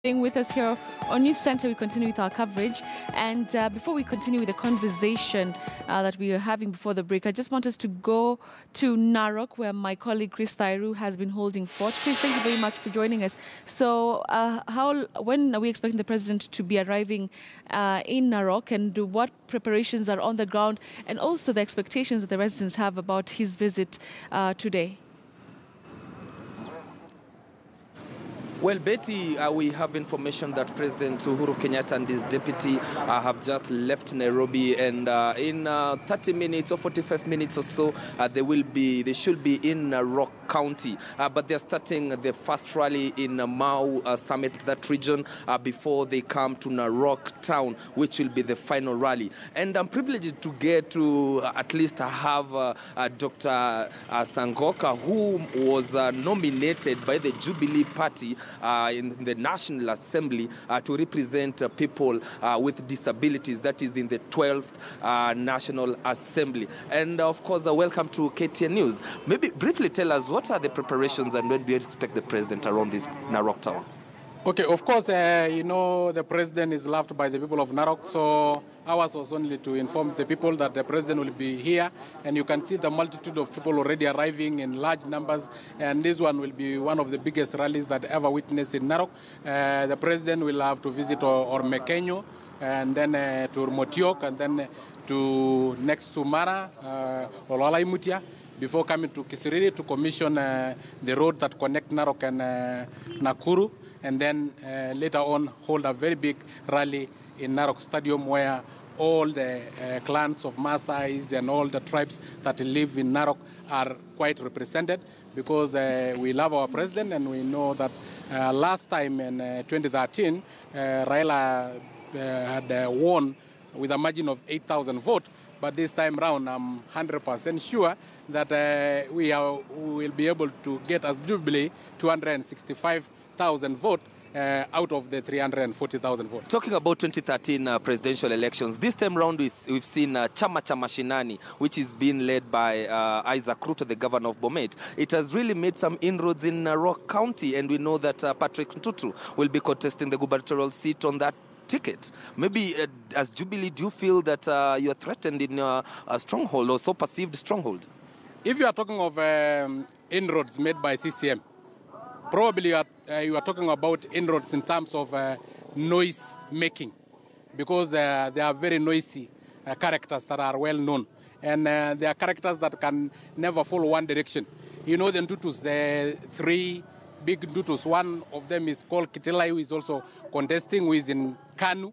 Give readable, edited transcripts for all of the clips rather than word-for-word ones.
Staying with us here on News Center, we continue with our coverage. And before we continue with the conversation that we are having before the break, I just want us to go to Narok, where my colleague Chris Thairu has been holding fort. Chris, thank you very much for joining us. So when are we expecting the president to be arriving in Narok, and what preparations are on the ground, and also the expectations that the residents have about his visit today? Well, Betty, we have information that President Uhuru Kenyatta and his deputy have just left Nairobi, and in 30 minutes or 45 minutes or so, they should be in Narok County. But they're starting the first rally in Mau Summit, that region, before they come to Narok town, which will be the final rally. And I'm privileged to get to at least have Dr. Sangoka, who was nominated by the Jubilee Party in the National Assembly to represent people with disabilities, that is in the 12th National Assembly. And of course, welcome to KTN News. Maybe briefly tell us, what are the preparations and when do you expect the president around this Narok town? Okay, of course, the president is loved by the people of Narok, so ours was only to inform the people that the president will be here, and you can see the multitude of people already arriving in large numbers, and this one will be one of the biggest rallies that ever witnessed in Narok. The president will have to visit Ormekenyo, and then to Motiok, and then to next to Mara, Ololaimutia, before coming to Kisiriri to commission the road that connect Narok and Nakuru. And then later on hold a very big rally in Narok Stadium, where all the clans of Maasais and all the tribes that live in Narok are quite represented, because we love our president, and we know that last time in 2013, Raila had won with a margin of 8,000 votes. But this time round, I'm 100% sure that we will be able to get as Jubilee 265,000 votes out of the 340,000 votes. Talking about 2013 presidential elections, this time round we've seen Chama Cha Mashinani, which is being led by Isaac Ruto, the governor of Bomet. It has really made some inroads in Narok County, and we know that Patrick Ntutu will be contesting the gubernatorial seat on that ticket. Maybe as Jubilee, do you feel that you're threatened in your stronghold, or so perceived stronghold? If you are talking of inroads made by CCM, probably you are talking about inroads in terms of noise making, because they are very noisy characters that are well known, and they are characters that can never follow one direction. You know the Ntutus, the three big Ntutus. One of them is called Kitilai, who is also contesting, who is in Kanu.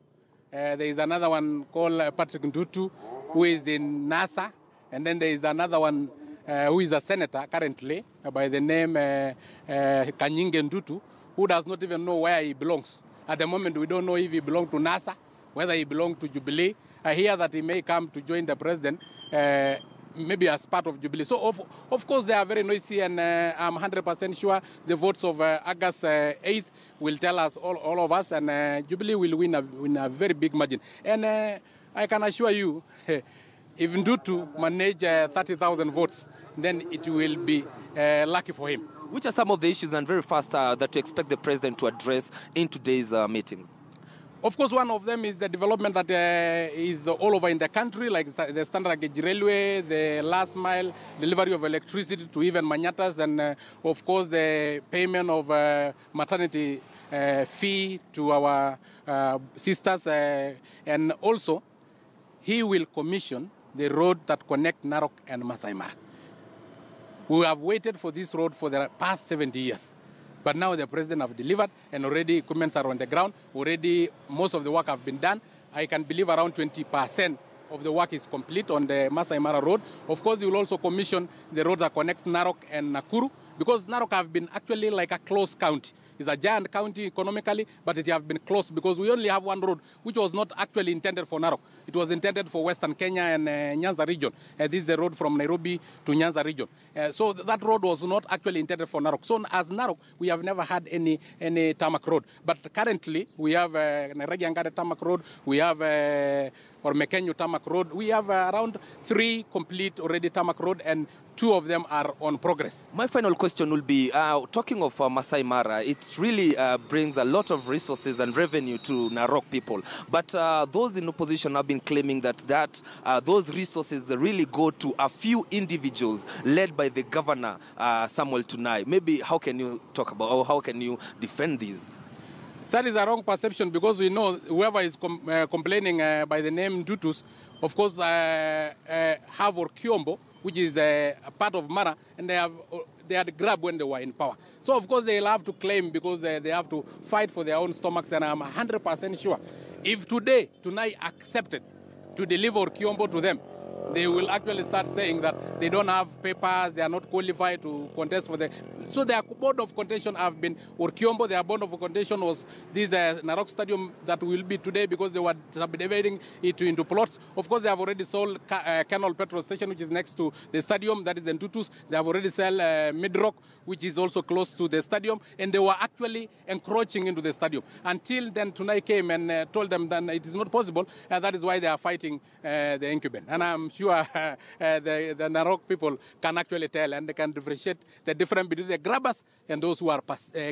There is another one called Patrick Ntutu, who is in NASA, and then there is another one who is a senator currently by the name Kanyinge Ntutu, who does not even know where he belongs. At the moment, we don't know if he belongs to NASA, whether he belongs to Jubilee. I hear that he may come to join the president, maybe as part of Jubilee. So, of course, they are very noisy, and I'm 100% sure the votes of August 8th will tell us, all of us, and Jubilee will win a very big margin. And I can assure you, if Ntutu manage 30,000 votes, then it will be lucky for him. Which are some of the issues, and very fast, that you expect the president to address in today's meetings? Of course, one of them is the development that is all over in the country, like the standard gauge railway, the last mile delivery of electricity to even Manyatas, and of course the payment of maternity fee to our sisters, and also he will commission the road that connect Narok and Masai Mara. We have waited for this road for the past 70 years. But now the president have delivered, and already equipments are on the ground. Already most of the work have been done. I can believe around 20% of the work is complete on the Masai Mara road. Of course, he will also commission the road that connects Narok and Nakuru, because Narok have been actually like a closed county. It's a giant county economically, but it has been closed because we only have one road, which was not actually intended for Narok. It was intended for Western Kenya and Nyanza region. This is the road from Nairobi to Nyanza region. So that road was not actually intended for Narok. So as Narok, we have never had any tarmac road. But currently, we have Naragiangare tarmac road, we have or Mekenyu tarmac road. We have around 3 complete already tarmac road, and 2 of them are on progress. My final question will be, talking of Masai Mara, it really brings a lot of resources and revenue to Narok people. But those in opposition have been claiming that those resources really go to a few individuals led by the governor, Samuel Tunai. Maybe how can you talk about, or how can you defend these? That is a wrong perception, because we know whoever is complaining by the name Dutus, of course, have Orkiombo, which is a part of Mara, and they had grabbed when they were in power. So, of course, they'll have to claim, because they have to fight for their own stomachs, and I'm 100% sure if today Tunai accepted to deliver Orkiombo to them, they will actually start saying that they don't have papers, they are not qualified to contest for the... So their board of contention have been Orkiombo, their board of contention was this Narok Stadium that will be today, because they were subdividing it into plots. Of course, they have already sold Canal Petrol Station, which is next to the stadium, that is in Tutus. They have already sold Midrock, which is also close to the stadium, and they were actually encroaching into the stadium. Until then, Tunai came and told them that it is not possible, and that is why they are fighting the incumbent. And I'm sure the Narok people can actually tell, and they can differentiate the difference between the grabbers and those who are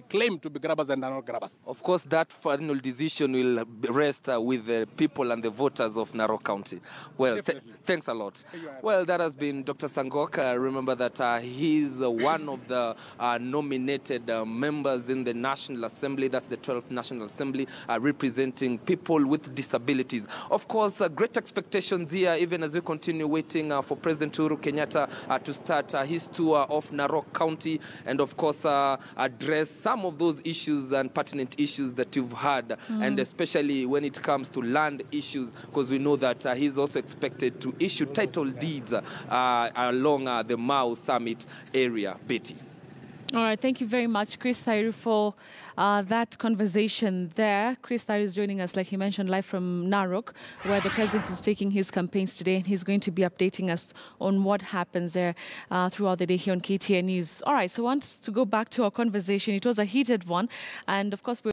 claimed to be grabbers and are not grabbers. Of course, that final decision will rest with the people and the voters of Narok County. Well, thanks a lot. Well, that has been Dr. Sangok. Remember that he's one of the nominated members in the National Assembly. That's the 12th National Assembly, representing people with disabilities. Of course, great expectations here, even as we continue waiting for President Uhuru Kenyatta to start his tour of Narok County, and of course address some of those issues and pertinent issues that you've had, and especially when it comes to land issues, because we know that he's also expected to issue title deeds along the Mau Summit area. Betty. All right, thank you very much, Chris Thairu, for that conversation there. Chris Thairu is joining us, like he mentioned, live from Narok, where the president is taking his campaigns today, and he's going to be updating us on what happens there throughout the day here on KTN News. All right, so I want to go back to our conversation. It was a heated one, and of course,